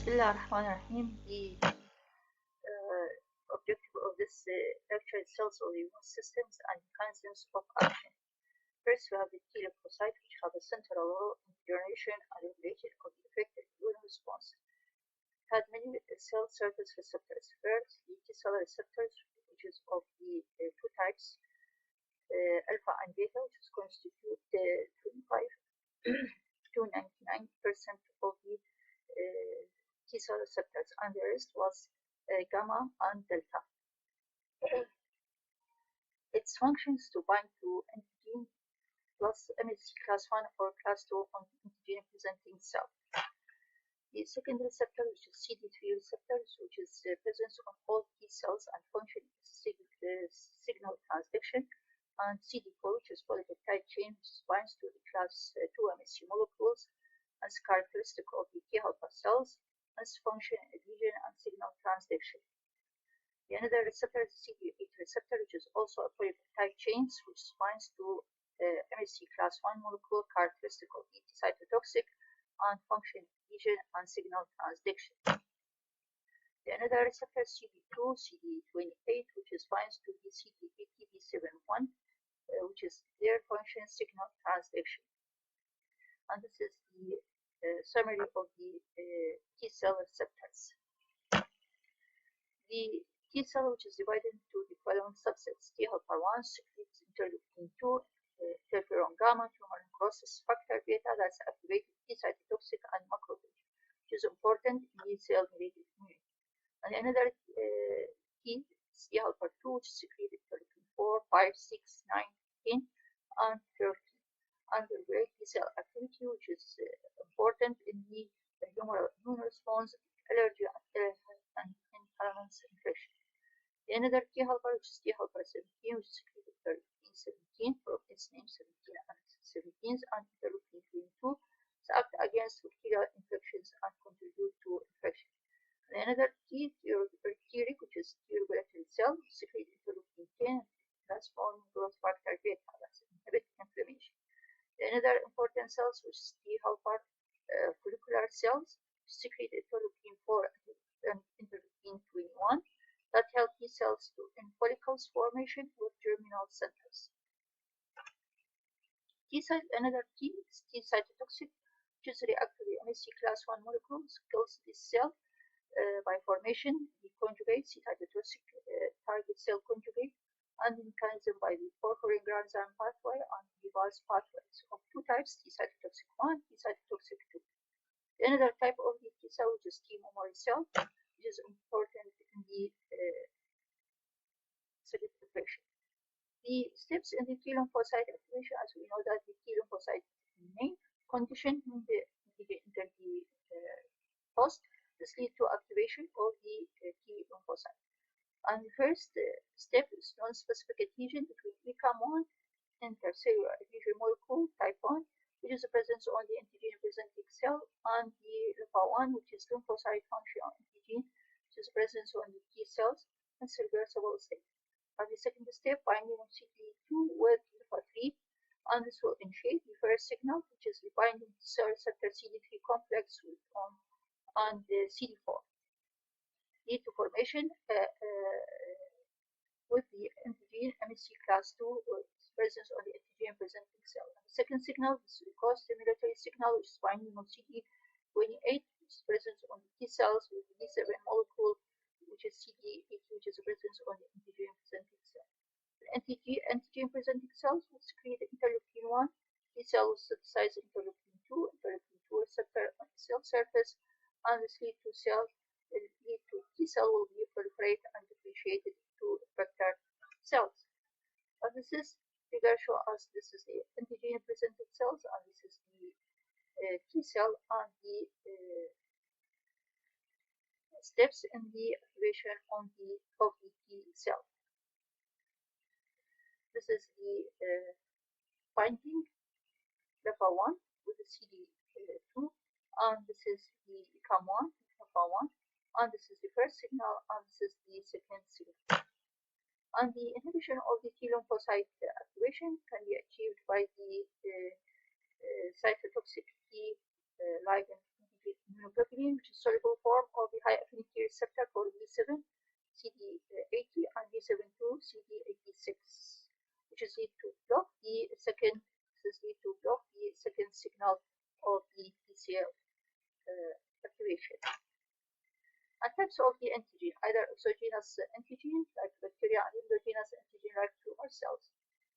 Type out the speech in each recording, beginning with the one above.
Bismillahirrahmanirrahim. The objective of this lecture is cells of the immune systems and mechanisms of action. First, we have the T lymphocyte, which have a central role in generation and regulation of the effective immune response. It had many cell surface receptors. First, the T cell receptors, which is of the two types, alpha and beta, which constitute 25 to 99% of the T cell receptors, and the rest was gamma and delta. Its functions to bind to antigen plus MHC class 1 or class 2 on antigen presenting cell. The second receptor, which is CD3 receptor, which is present on all T cells and function signal transduction, and CD4, which is polypeptide chain, which binds to the class 2 MHC molecules as characteristic of the T helper cells, as function adhesion and signal transduction. The another receptor is CD8 receptor, which is also a polypeptide chain, which binds to MHC class 1 molecule characteristic of the cytotoxic and function adhesion and signal transduction. The another receptor is CD2, CD28, which is binds to the CD8, which is their function signal transduction. And this is the summary of the T cell receptors. The T cell, which is divided into the following subsets: T helper 1 secretes interleukin 2, interferon gamma, tumor necrosis factor beta, that's activated T cytotoxic and macrophage, which is important in the cell-mediated immunity. And another T is T helper 2, which secretes interleukin 4, 5, 6, 9, 10, and 13. And the great T cell activity, which is important in the humoral immune response, allergy, and intolerance infection. The another T helper, which is T helper 17, which secreted interleukin 17 from its name 17 and 17, and interleukin 22, to act against bacterial infections and contribute to infection. The another T retic, which is T regulatory cell, secreted interleukin 10, transforming growth factor beta, that inhibit inflammation. The another important cells, which is T helper follicular cells, secrete interleukin 4 and interleukin 21, that help T cells in follicles formation with germinal centers. Another T is T cytotoxic, which is react to the MHC class 1 molecules, kills this cell by formation, the conjugate, cytotoxic target cell conjugate, and the mechanism by the porphyrin granzyme pathway and the VAS pathways of two types, T cytotoxic 1, T cytotoxic 2. The another type of the T cell, which is T memory cell, which is important in the cell infection. The steps in the T lymphocyte activation, as we know that the T lymphocyte main condition in the host, this leads to activation of the T lymphocyte. And the first step is non-specific adhesion between ECAM1 intercellular adhesion molecule type 1, which is the presence on the antigen-presenting cell, and the lympha1, which is lymphocyte function antigen, which is presence on the T cells, and reversible state. And the second step, binding of CD2 with lympha3, and this will initiate the first signal, which is the binding cell receptor CD3 complex with and the CD4. Lead to formation with the antigen MHC class 2 with presence on the antigen presenting cell. And the second signal is the co-stimulatory signal, which is binding of CD28, which is present on the T cells with the D7 molecule, which is CD8, which is present on the antigen presenting cell. The antigen presenting cells will secrete interleukin 1, T cell will synthesize interleukin 2 receptor on the cell surface, and this lead to T cell will be proliferate and differentiated into effector cells. And this is figure show us this is the antigen presenting cells, and this is the T cell, and the steps in the activation of the T cell. This is the binding lympha1 with the CD2, and this is the ECAM1 lympha1, and this is the first signal, and this is the second signal. And the inhibition of the T lymphocyte activation can be achieved by the cytotoxic T ligand immunoglobulin, which is soluble form of the high affinity receptor for B7, CD80, and B72, CD86, which is lead to block the second. This is lead to block the second signal of the TCL activation. And types of the antigen, either exogenous antigen like bacteria and endogenous antigen like tumor cells.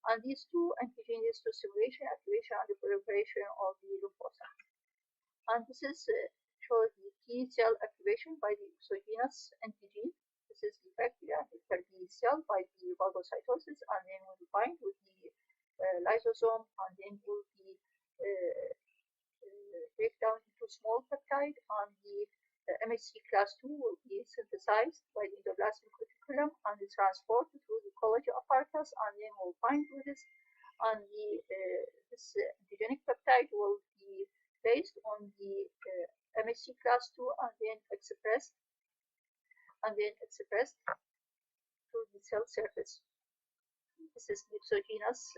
And these two antigen leads to stimulation, activation, and the proliferation of the lymphocytes. And this is shows the T cell activation by the exogenous antigen. This is the bacteria, the B cell by the phagocytosis, and then will bind with the lysosome, and then will be break down into small peptide, and the MHC class 2 will be synthesized by the endoplasmic reticulum and is transported through the Golgi apparatus, and then will bind with this, and this antigenic peptide will be based on the MHC class 2 and then expressed through the cell surface. This is the exogenous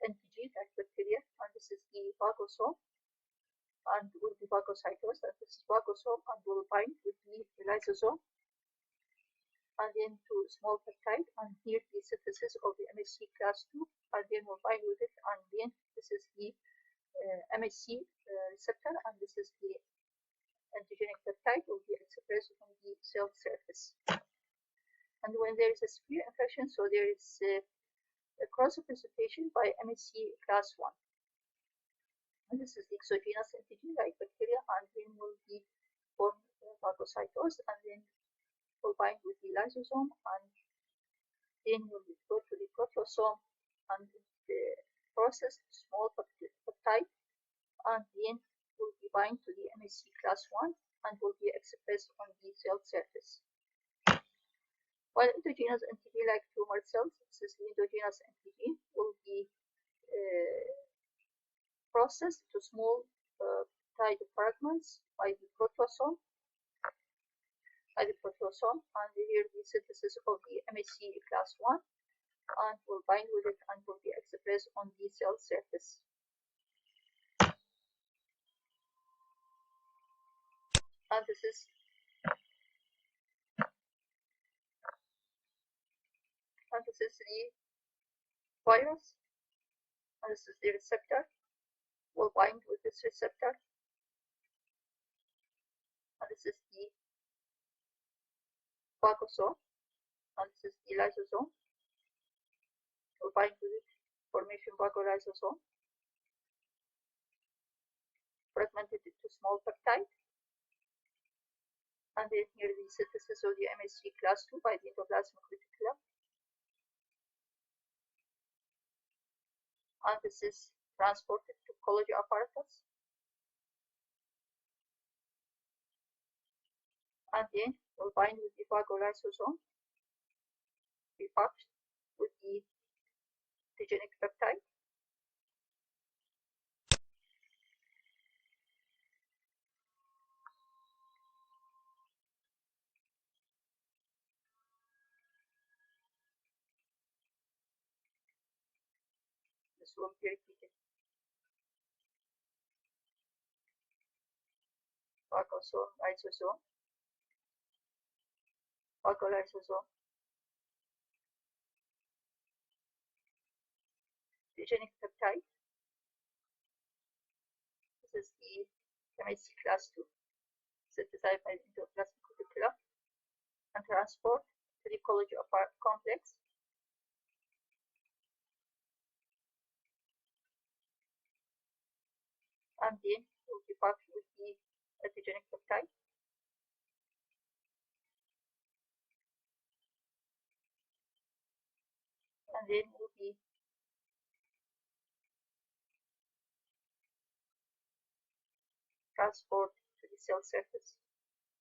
antigen like bacteria, and this is the phagosome, and will be phagocytosed, and this is phagosome and will bind with the lysosome and then to small peptide, and here the synthesis of the MHC class 2, and then will bind with it, and then this is the MHC receptor, and this is the antigenic peptide will be expressed on the cell surface. And when there is a severe infection, so there is a cross-representation by MHC class 1. And this is the exogenous antigen like bacteria, and then will be form phagocytosed, and then will bind with the lysosome, and then will go to the proteasome and process small peptide, and then will be bind to the MHC class 1 and will be expressed on the cell surface. While endogenous antigen like tumor cells, this is the endogenous antigen, will be processed to small peptide fragments by the proteasome, and here the synthesis of the MHC class 1 and will bind with it and will be expressed on the cell surface. And this is the virus, and this is the receptor, will bind with this receptor, and this is the phagosome, and this is the lysosome, will bind with it, formation phagolysosome, fragmented into small peptide, and then here the synthesis of the MHC class 2 by the endoplasmic reticulum, and this is transported to Golgi apparatus, and then will bind with the phagolysosome, be packed with the antigenic peptide, this will be repeated. Phagosome, lysosome, phagolysosome, antigenic peptide. This is the MHC class 2, synthesized by the endoplasmic reticulum, and transport to the Golgi complex, and then will be packed with the antigenic peptide, and then will be transported to the cell surface.